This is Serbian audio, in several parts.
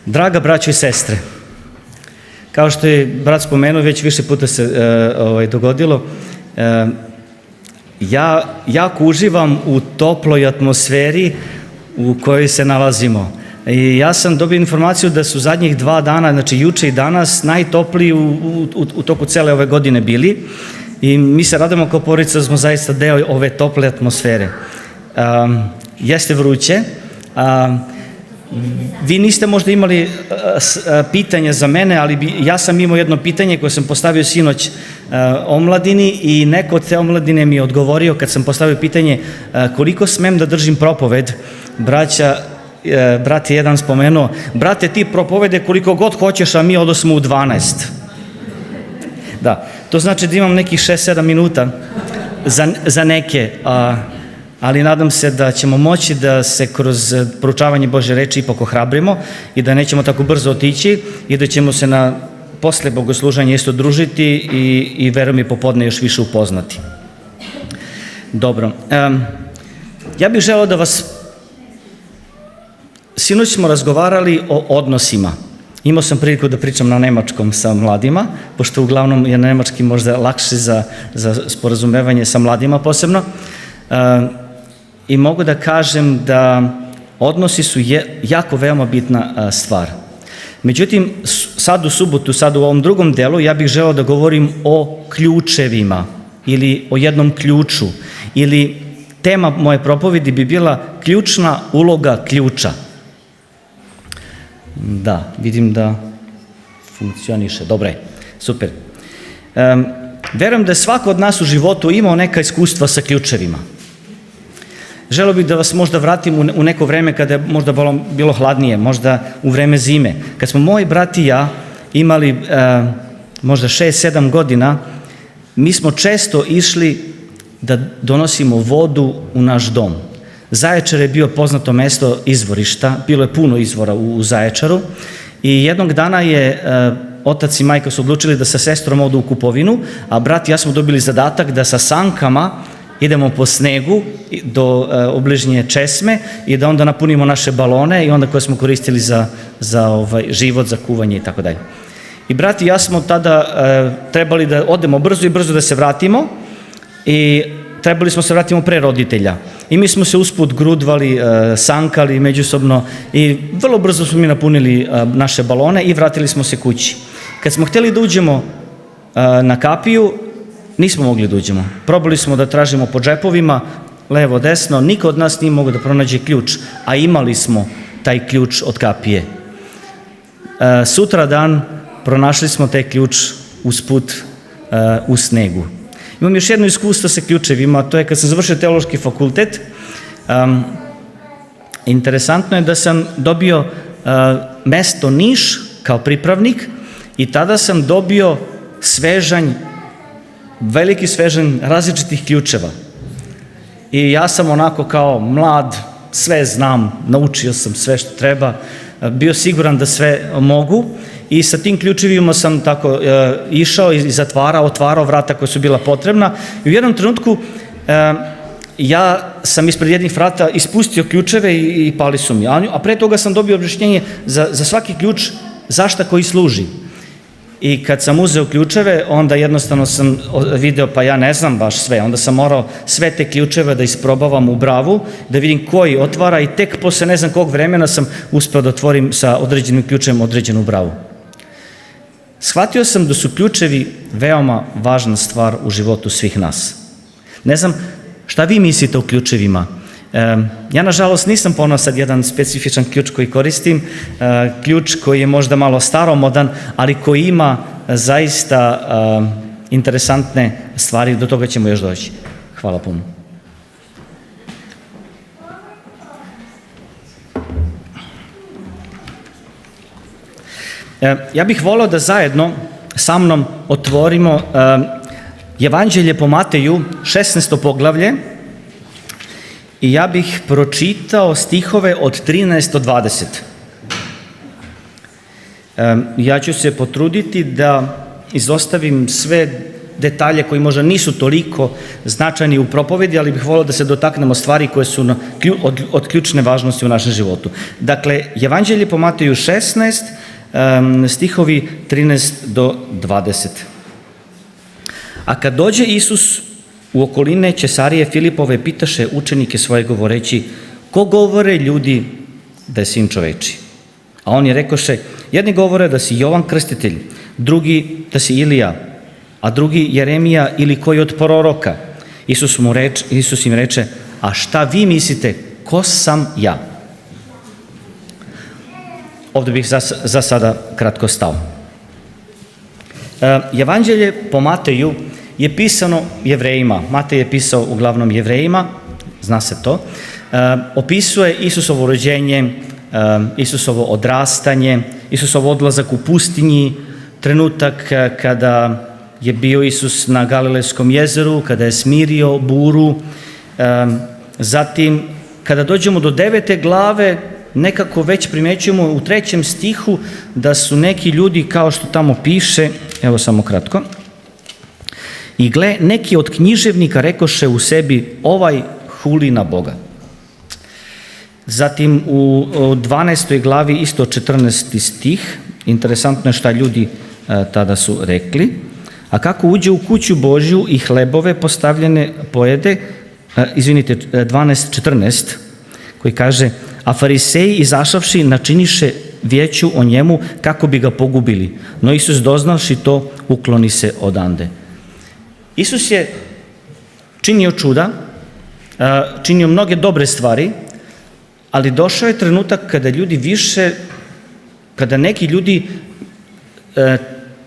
Draga braćo i sestre, kao što je brat spomenuo, već više puta se dogodilo, ja jako uživam u toploj atmosferi u kojoj se nalazimo. I ja sam dobio informaciju da su zadnjih 2 dana, znači juče i danas, najtopliji u toku cele ove godine bili. I mi se radimo kao porodica da smo zaista deo ove tople atmosfere. Jeste vruće. Vi niste možda imali pitanja za mene, ali ja sam imao jedno pitanje koje sam postavio sinoć omladini i neko od te omladine mi je odgovorio kad sam postavio pitanje koliko smem da držim propoved. Brat je jedan spomenuo, brate ti propovede koliko god hoćeš, a mi odosmo u 12. Da, to znači da imam nekih 6-7 minuta za neke, ali nadam se da ćemo moći da se kroz proučavanje Božje reči ipak ohrabrimo i da nećemo tako brzo otići i da ćemo se posle bogosluženja isto družiti i verujem i popodne još više upoznati. Dobro, ja bih želeo da vas, sinoć smo razgovarali o odnosima. Imao sam priliku da pričam na nemačkom sa mladima, pošto uglavnom je nemački možda lakši za sporazumevanje sa mladima posebno. I mogu da kažem da odnosi su jako veoma bitna stvar. Međutim, sad u subotu, sad u ovom drugom delu, ja bih želeo da govorim o ključevima ili o jednom ključu. Ili tema moje propovedi bi bila ključna uloga ključa. Da, vidim da funkcioniše. Dobro je, super. Verujem da je svako od nas u životu imao neka iskustva sa ključevima. Želeo bih da vas možda vratim u neko vreme kada je možda bilo hladnije, možda u vreme zime. Kad smo moj brat i ja imali možda 6-7 godina, mi smo često išli da donosimo vodu u naš dom. Zaječar je bio poznato mesto izvorišta, bilo je puno izvora u Zaječaru i jednog dana je otac i majka su odlučili da sa sestrom odu u kupovinu, a brat i ja smo dobili zadatak da sa sankama idemo po snegu do obližnje česme i da onda napunimo naše balone i onda koje smo koristili za život, za kuvanje i tako dalje. I brat i ja smo tada trebali da odemo brzo i brzo da se vratimo i trebali smo se vratimo pre roditelja. I mi smo se usput grudvali, sankali međusobno i vrlo brzo smo mi napunili naše balone i vratili smo se kući. Kad smo htjeli da uđemo na kapiju, nismo mogli da uđemo. Probali smo da tražimo po džepovima, levo, desno, niko od nas nije mogao da pronađe ključ, a imali smo taj ključ od kapije. Sutra dan pronašli smo taj ključ usput u snegu. Imam još jedno iskustvo sa ključevima, to je kad sam završio teološki fakultet. Interesantno je da sam dobio mesto Niš kao pripravnik i tada sam dobio veliki svežanj različitih ključeva. I ja sam onako kao mlad, sve znam, naučio sam sve što treba, bio siguran da sve mogu i sa tim ključevima sam tako išao i otvarao vrata koja su bila potrebna i u jednom trenutku ja sam ispred jednih vrata ispustio ključeve i pali su mi, a pre toga sam dobio objašnjenje za svaki ključ zašta koji služi. I kad sam uzeo ključeve, onda jednostavno sam video, pa ja ne znam baš sve, onda sam morao sve te ključeve da isprobavam u bravu, da vidim koji otvara i tek posle ne znam kog vremena sam uspeo da otvorim sa određenim ključem određenu bravu. Shvatio sam da su ključevi veoma važna stvar u životu svih nas. Ne znam šta vi mislite o ključevima. Ja nažalost nisam poneo sad jedan specifičan ključ koji koristim, ključ koji je možda malo staromodan, ali koji ima zaista interesantne stvari, do toga ćemo još doći. Hvala puno. Ja bih voleo da zajedno sa mnom otvorimo Evanđelje po Mateju, 16. poglavlje, i ja bih pročitao stihove od 13 do 20. Ja ću se potruditi da izostavim sve detalje koji možda nisu toliko značajni u propovedi, ali bih volio da se dotaknemo stvari koje su od ključne važnosti u našem životu. Dakle, Evanđelje po Mateju 16, stihovi 13 do 20. A kad dođe Isus u okoline Cesarije Filipove, pitaše učenike svoje govoreći, ko govore ljudi da je sin čoveči? A on je rekoše, jedni govore da si Jovan Krstitelj, drugi da si Ilija, a drugi Jeremija ili koji od proroka. Isus im reče, a šta vi mislite, ko sam ja? Ovdje bih za sada kratko stao. Evanđelje po Mateju je pisano Jevrejima. Matej je pisao uglavnom Jevrejima, zna se to. Opisuje Isusovo rođenje, Isusovo odrastanje, Isusov odlazak u pustinji, trenutak kada je bio Isus na Galilejskom jezeru, kada je smirio buru. Zatim, kada dođemo do 9. glave, nekako već primjećujemo u 3. stihu da su neki ljudi, kao što tamo piše, evo samo kratko, i gle, neki od književnika rekoše u sebi, ovaj huli na Boga. Zatim u 12. glavi isto 14. stih, interesantno je šta ljudi tada su rekli, a kako uđe u kuću Božju i hlebove postavljene pojede, 12.14, koji kaže, a fariseji izašavši načiniše vijeću o njemu kako bi ga pogubili, no Isus doznavši to ukloni se odande. Isus je činio čuda, činio mnoge dobre stvari, ali došao je trenutak kada neki ljudi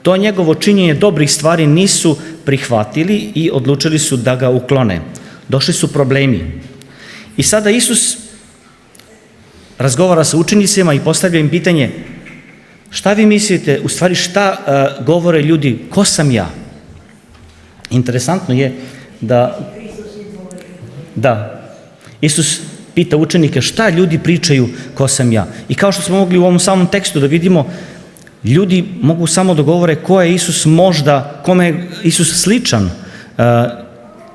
to njegovo činjenje dobrih stvari nisu prihvatili i odlučili su da ga uklone. Došli su problemi. I sada Isus razgovara sa učenicima i postavlja im pitanje, šta vi mislite, u stvari šta govore ljudi, ko sam ja? Interesantno je da Isus pita učenike šta ljudi pričaju ko sam ja. I kao što smo mogli u ovom samom tekstu da vidimo, ljudi mogu samo da govore ko je Isus možda, kome je Isus sličan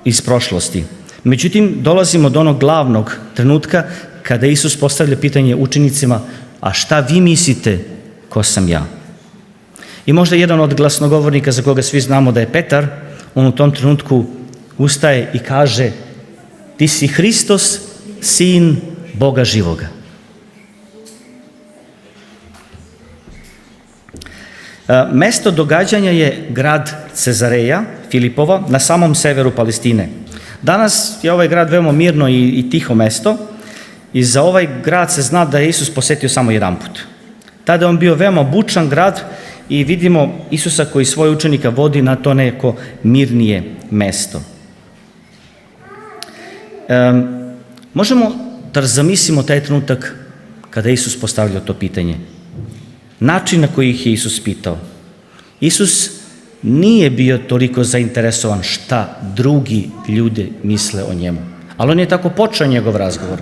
iz prošlosti. Međutim, dolazimo do onog glavnog trenutka kada Isus postavlja pitanje učenicima, a šta vi mislite ko sam ja? I možda jedan od glasnogovornika za koga svi znamo da je Petar, on u tom trenutku ustaje i kaže, ti si Hristos, sin Boga živoga. Mesto događanja je grad Cezareja Filipova na samom severu Palestine. Danas je ovaj grad veoma mirno i tiho mesto i za ovaj grad se zna da je Isus posjetio samo jedan put. Tada je on bio veoma bučan grad i vidimo Isusa koji svoje učenika vodi na to neko mirnije mesto. Možemo da zamislimo taj trenutak kada je Isus postavljao to pitanje. Način na koji ih je Isus pitao. Isus nije bio toliko zainteresovan šta drugi ljudi misle o njemu. Ali on je tako počeo njegov razgovor.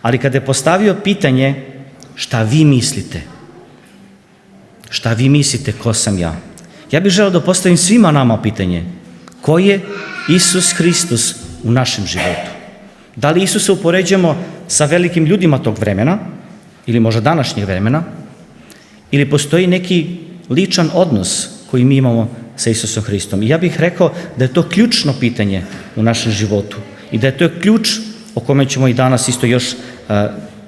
Ali kada je postavio pitanje šta vi mislite? Šta vi mislite ko sam ja? Ja bih želeo da postavim svima nama pitanje. Ko je Isus Hristos u našem životu? Da li Isusa upoređujemo sa velikim ljudima tog vremena ili možda današnjeg vremena? Ili postoji neki ličan odnos koji mi imamo sa Isusom Hristom? I ja bih rekao da je to ključno pitanje u našem životu i da je to ključ o kome ćemo i danas isto još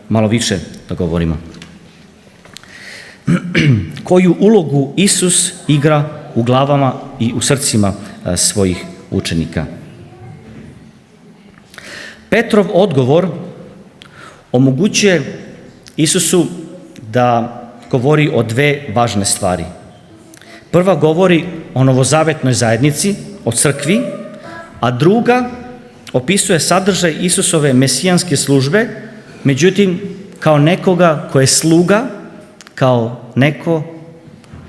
malo više da govorimo. Koju ulogu Isus igra u glavama i u srcima svojih učenika? Petrov odgovor omogućuje Isusu da govori o dve važne stvari. Prva govori o novozavetnoj zajednici, o crkvi, a druga opisuje sadržaj Isusove mesijanske službe, međutim kao nekoga ko je sluga, kao neko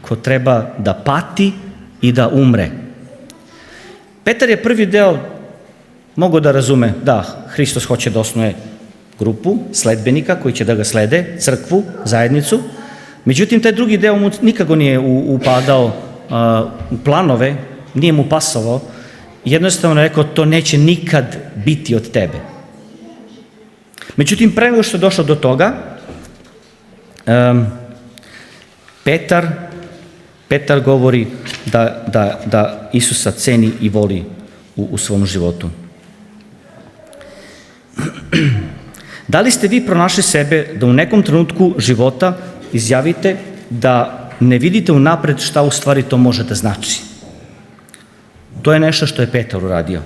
ko treba da pati i da umre. Petar je prvi deo mogao da razume, da, Hristos hoće da osnuje grupu sledbenika koji će da ga slede, crkvu, zajednicu. Međutim, taj drugi deo mu nikako nije upadao u planove nije mu pasovao, jednostavno je rekao to neće nikad biti od tebe. Međutim, pre nego što je došlo do toga, Petar govori da Isusa ceni i voli u svom životu. Da li ste vi pronašli sebe da u nekom trenutku života izjavite da ne vidite unapred šta u stvari to može da znači? To je nešto što je Petar uradio.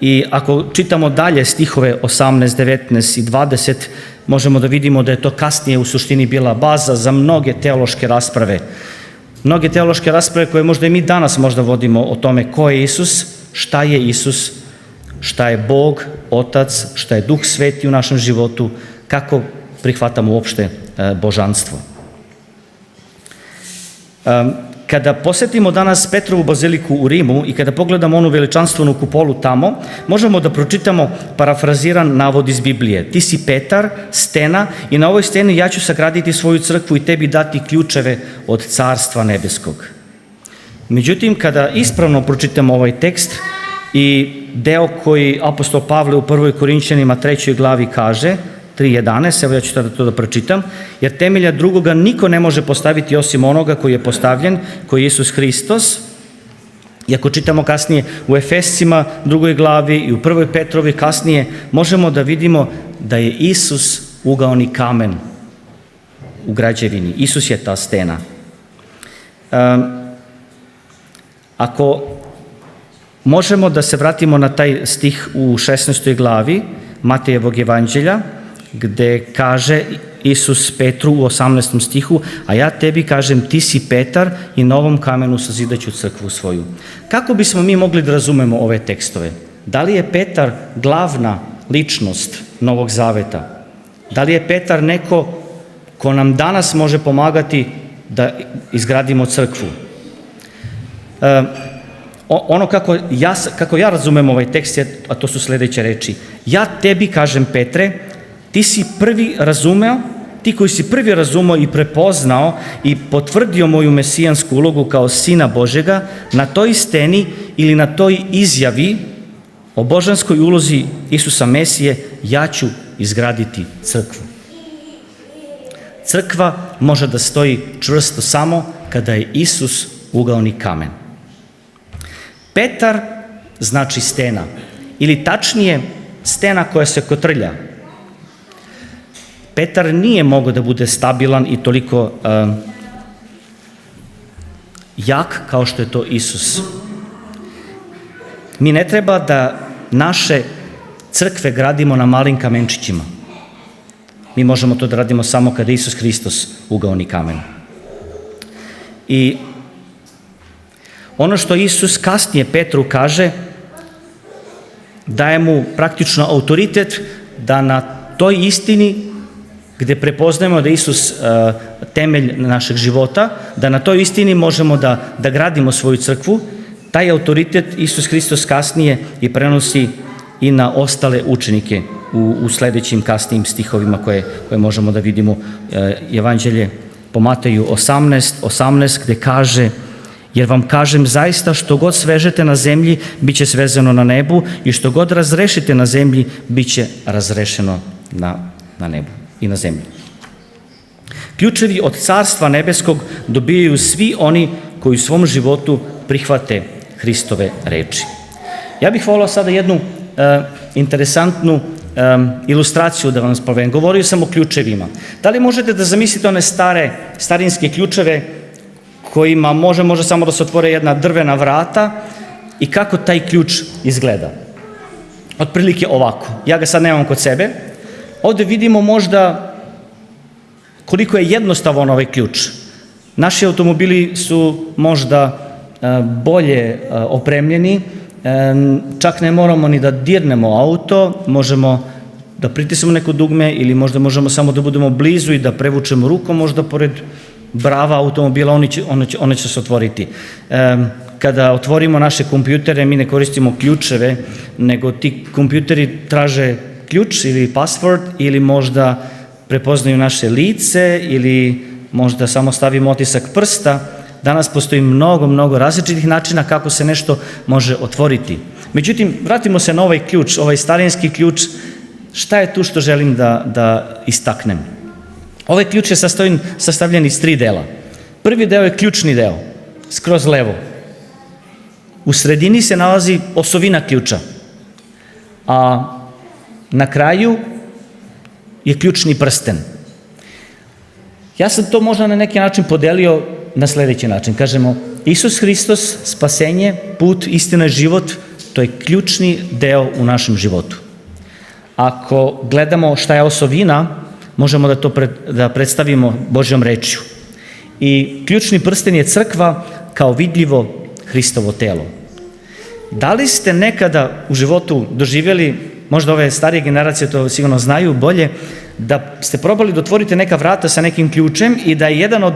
I ako čitamo dalje stihove 18, 19 i 20, možemo da vidimo da je to kasnije u suštini bila baza za mnoge teološke rasprave. Mnoge teološke rasprave koje možda i mi danas možda vodimo o tome ko je Isus, šta je Isus, šta je Bog, Otac, šta je Duh Sveti u našem životu, kako prihvatamo uopšte božanstvo. Kada posetimo danas Petrovu baziliku u Rimu i kada pogledamo onu veličanstvenu kupolu tamo, možemo da pročitamo parafraziran navod iz Biblije. Ti si Petar, stena, i na ovoj steni ja ću sagraditi svoju crkvu i tebi dati ključeve od Carstva nebeskog. Međutim, kada ispravno pročitamo ovaj tekst i deo koji apostol Pavle u 1. Korinćanima 3. glavi kaže, 3.11, evo ja ću tada to da pročitam, jer temelja drugoga niko ne može postaviti osim onoga koji je postavljen, koji je Isus Hristos. I ako čitamo kasnije u Efescima 2. glavi i u 1. Petrovi kasnije, možemo da vidimo da je Isus ugaoni kamen u građevini. Isus je ta stena. Ako možemo da se vratimo na taj stih u 16. glavi Matejevog evanđelja, gde kaže Isus Petru u 18. stihu, a ja tebi kažem ti si Petar i na ovom kamenu sazidaću crkvu svoju. Kako bismo mi mogli da razumemo ove tekstove? Da li je Petar glavna ličnost Novog Zaveta? Da li je Petar neko ko nam danas može pomagati da izgradimo crkvu? Ono kako ja razumem ovaj tekst, a to su sledeće reči. Ja tebi kažem, Petre, ti si prvi razumeo, ti koji si prvi razumeo i prepoznao i potvrdio moju mesijansku ulogu kao Sina Božega, na toj steni ili na toj izjavi o božanskoj ulozi Isusa Mesije, ja ću izgraditi crkvu. Crkva može da stoji čvrsto samo kada je Isus ugaoni kamen. Petar znači stena, ili tačnije stena koja se kotrlja. Petar nije mogao da bude stabilan i toliko jak kao što je to Isus. Mi ne treba da naše crkve gradimo na malim kamenčićima. Mi možemo to da radimo samo kada je Isus Hristos ugaoni kamen. I ono što Isus kasnije Petru kaže, daje mu praktično autoritet da na toj istini, gde prepoznajemo da je Isus temelj našeg života, da na toj istini možemo da gradimo svoju crkvu, taj autoritet Isus Hristos kasnije i prenosi i na ostale učenike u sledećim kasnijim stihovima koje možemo da vidimo. Evanđelje po Mateju 18, gde kaže, jer vam kažem zaista što god svežete na zemlji, bit će svezano na nebu, i što god razrešite na zemlji, bit će razrešeno na nebu i na zemlji. Ključevi od Carstva nebeskog dobijaju svi oni koji u svom životu prihvate Hristove reči. Ja bih volao sada jednu interesantnu ilustraciju da vam spomenem. Govorio sam o ključevima. Da li možete da zamislite one starinske ključeve kojima može samo da se otvore jedna drvena vrata i kako taj ključ izgleda? Otprilike ovako. Ja ga sad nemam kod sebe. Ovde vidimo možda koliko je jednostavan ovaj ključ. Naši automobili su možda bolje opremljeni, čak ne moramo ni da dirnemo auto, možemo da pritisnemo neko dugme ili možda možemo samo da budemo blizu i da prevučemo rukom možda pored brava automobila, one će se otvoriti. Kada otvorimo naše kompjutere, mi ne koristimo ključeve, nego ti kompjuteri traže ključ ili password ili možda prepoznaju naše lice ili možda samo stavimo otisak prsta, Danas postoji mnogo različitih načina kako se nešto može otvoriti. Međutim, vratimo se na ovaj ključ, ovaj starinski ključ. Šta je tu što želim da istaknem? Ovaj ključ je sastavljen iz 3 dela. Prvi deo je ključni deo, skroz levo. U sredini se nalazi osovina ključa, a na kraju je ključni prsten. Ja sam to možda na neki način podelio na sljedeći način. Kažemo, Isus Hristos, spasenje, put, istina i život, to je ključni deo u našem životu. Ako gledamo šta je osovina, možemo da predstavimo Božjom rečju. I ključni prsten je crkva kao vidljivo Hristovo telo. Da li ste nekada u životu doživjeli, možda ove starije generacije to sigurno znaju bolje, da ste probali da otvorite neka vrata sa nekim ključem i da je jedan od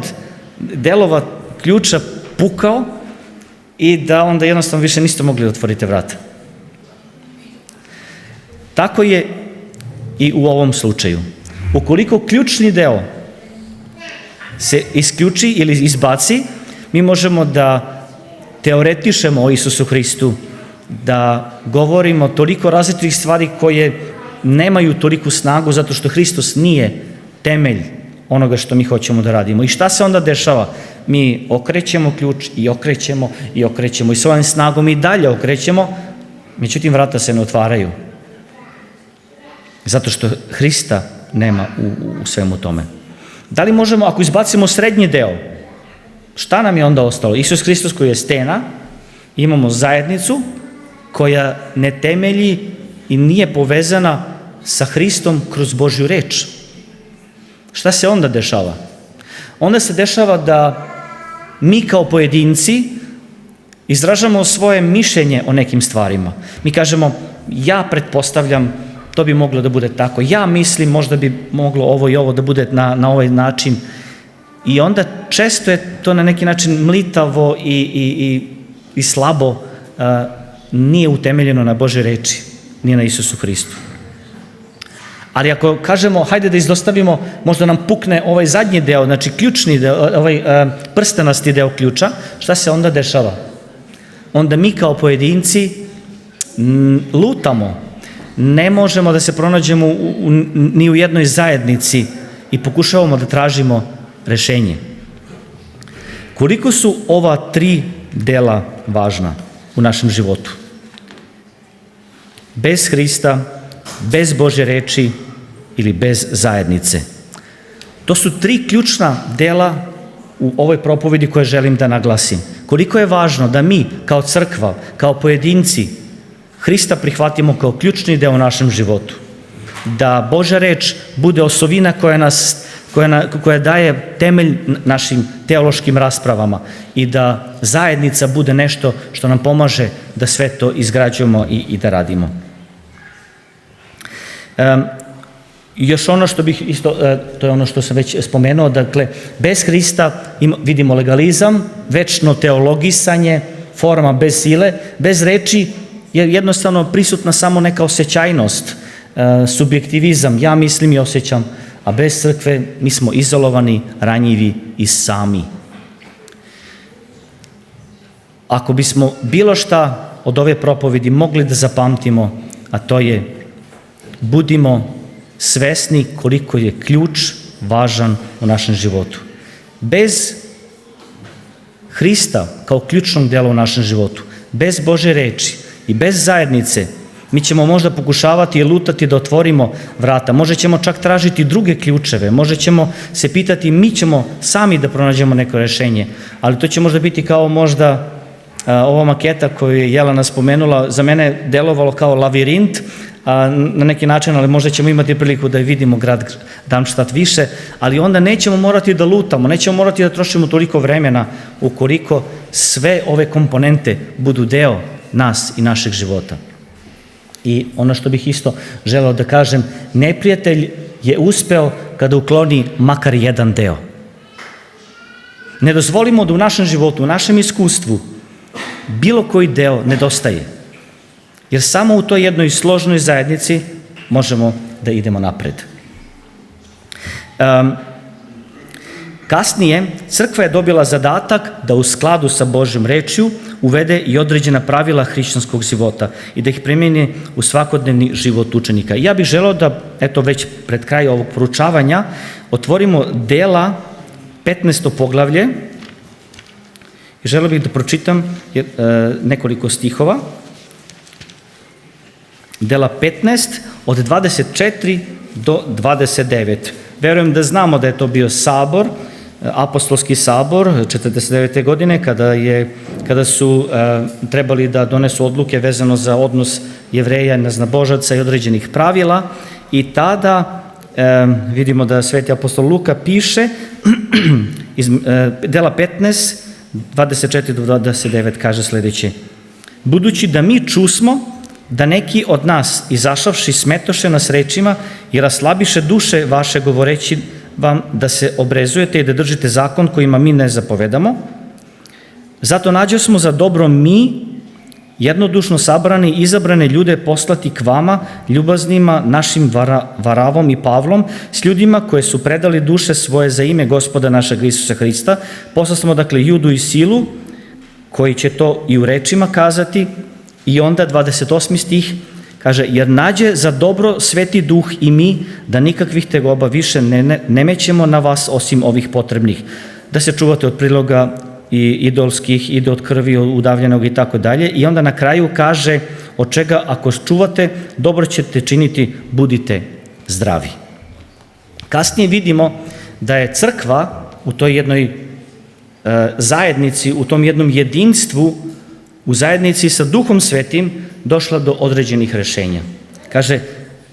delova ključa pukao i da onda jednostavno više niste mogli da otvorite vrata? Tako je i u ovom slučaju. Ukoliko ključni deo se isključi ili izbaci, mi možemo da teoretišemo o Isusu Hristu, da govorimo toliko različitih stvari koje nemaju toliku snagu zato što Hristos nije temelj onoga što mi hoćemo da radimo. I šta se onda dešava? Mi okrećemo ključ i okrećemo i svojom snagom i dalje okrećemo, međutim vrata se ne otvaraju. Zato što Hrista nema u svemu tome. Da li možemo, ako izbacimo srednji deo, šta nam je onda ostalo? Isus Hristos koji je stena, imamo zajednicu koja ne temelji i nije povezana sa Hristom kroz Božju reč. Šta se onda dešava? Onda se dešava da mi kao pojedinci izražamo svoje mišljenje o nekim stvarima. Mi kažemo, ja pretpostavljam, to bi moglo da bude tako. Ja mislim, možda bi moglo ovo i ovo da bude na ovaj način. I onda često je to na neki način mlitavo i slabo, nije utemeljeno na Božoj reči, nije na Isusu Hristu. Ali ako kažemo, hajde da izdostavimo, možda nam pukne ovaj zadnji deo, znači ključni deo, ovaj prstenasti deo ključa, šta se onda dešava? Onda mi kao pojedinci lutamo, ne možemo da se pronađemo ni u jednoj zajednici i pokušavamo da tražimo rešenje. Koliko su ova 3 dela važna u našem životu? Bez Hrista, bez Božje reči ili bez zajednice. To su 3 ključna dela u ovoj propovedi koje želim da naglasim. Koliko je važno da mi kao crkva, kao pojedinci, Hrista prihvatimo kao ključni deo u našem životu. Da Božja reč bude osovina koja daje temelj našim teološkim raspravama i da zajednica bude nešto što nam pomaže da sve to izgrađujemo i da radimo. Još ono što bih isto, to je ono što sam već spomenuo, dakle, bez Hrista vidimo legalizam, večno teologisanje, forma bez sile, bez reči je jednostavno prisutna samo neka osjećajnost, subjektivizam, ja mislim i osjećam, a bez crkve mi smo izolovani, ranjivi i sami. Ako bismo bilo šta od ove propovedi mogli da zapamtimo, a to je budimo svesni koliko je ključ važan u našem životu. Bez Hrista kao ključnog dela u našem životu, bez Božje reči i bez zajednice, mi ćemo možda pokušavati i lutati da otvorimo vrata, možda ćemo čak tražiti druge ključeve, možda ćemo se pitati, mi ćemo sami da pronađemo neko rešenje, ali to će možda biti kao možda ova maketa koju je Jelena spomenula, za mene delovalo kao lavirint, na neki način, ali možda ćemo imati priliku da vidimo grad Darmstadt više, ali onda nećemo morati da lutamo, nećemo morati da trošimo toliko vremena ukoliko sve ove komponente budu deo nas i našeg života. I ono što bih isto želeo da kažem, neprijatelj je uspeo kada ukloni makar jedan deo. Ne dozvolimo da u našem životu, u našem iskustvu, bilo koji deo nedostaje. Jer samo u toj jednoj složnoj zajednici možemo da idemo napred. Kasnije, crkva je dobila zadatak da u skladu sa Božjom rečju uvede i određena pravila hrišćanskog života i da ih primjeni u svakodnevni život učenika. Ja bih želeo da, eto već pred kraj ovog poručavanja, otvorimo Dela 15. poglavlje i želeo bih da pročitam nekoliko stihova. Dela 15 od 24 do 29. Verujem da znamo da je to bio sabor, apostolski sabor 49. godine kada su trebali da donesu odluke vezano za odnos Jevreja, neznabožaca i određenih pravila i tada vidimo da sveti apostol Luka piše iz Dela 15 24 do 29 kaže sljedeće: budući da mi čusmo da neki od nas izašavši smetoše nas rečima i raslabiše duše vaše govoreći vam da se obrezujete i da držite zakon kojima mi ne zapovedamo. Zato nađe smo za dobro mi, jednodušno sabrani i izabrane ljude poslati k vama, ljubaznima našim Varavom i Pavlom, s ljudima koje su predali duše svoje za ime Gospoda našeg Isusa Hrista. Poslali smo dakle Judu i Silu, koji će to i u rečima kazati. I onda 28. stih kaže: jer nađe za dobro Sveti Duh i mi da nikakvih tegoba više ne mećemo na vas osim ovih potrebnih, da se čuvate od priloga i idolskih, i od krvi udavljenog i tako dalje. I onda na kraju kaže: od čega ako čuvate dobro ćete činiti, budite zdravi. Kasnije vidimo da je crkva u toj jednoj zajednici, u tom jednom jedinstvu, u zajednici sa Duhom Svetim došla do određenih rješenja. Kaže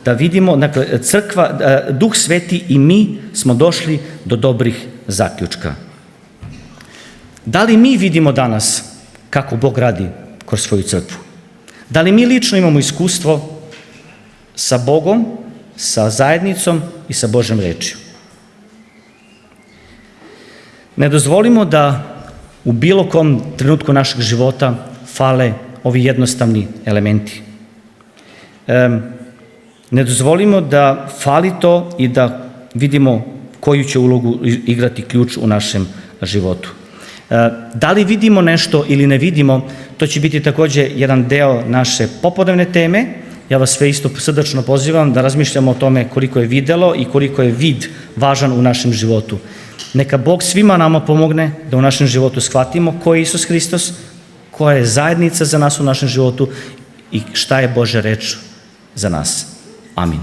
da vidimo, dakle, crkva, Duh Sveti i mi smo došli do dobrih zaključka. Da li mi vidimo danas kako Bog radi kroz svoju crkvu? Da li mi lično imamo iskustvo sa Bogom, sa zajednicom i sa Božjom rečju? Ne dozvolimo da u bilo kom trenutku našeg života fale ovi jednostavni elementi. Ne dozvolimo da fali to i da vidimo koju će ulogu igrati ključ u našem životu. Da li vidimo nešto ili ne vidimo, to će biti također jedan deo naše popodnevne teme. Ja vas sve isto srdačno pozivam da razmišljamo o tome koliko je videlo i koliko je vid važan u našem životu. Neka Bog svima nama pomogne da u našem životu shvatimo ko je Isus Hristos, koja je zajednica za nas u našem životu i šta je Božja reč za nas. Amin.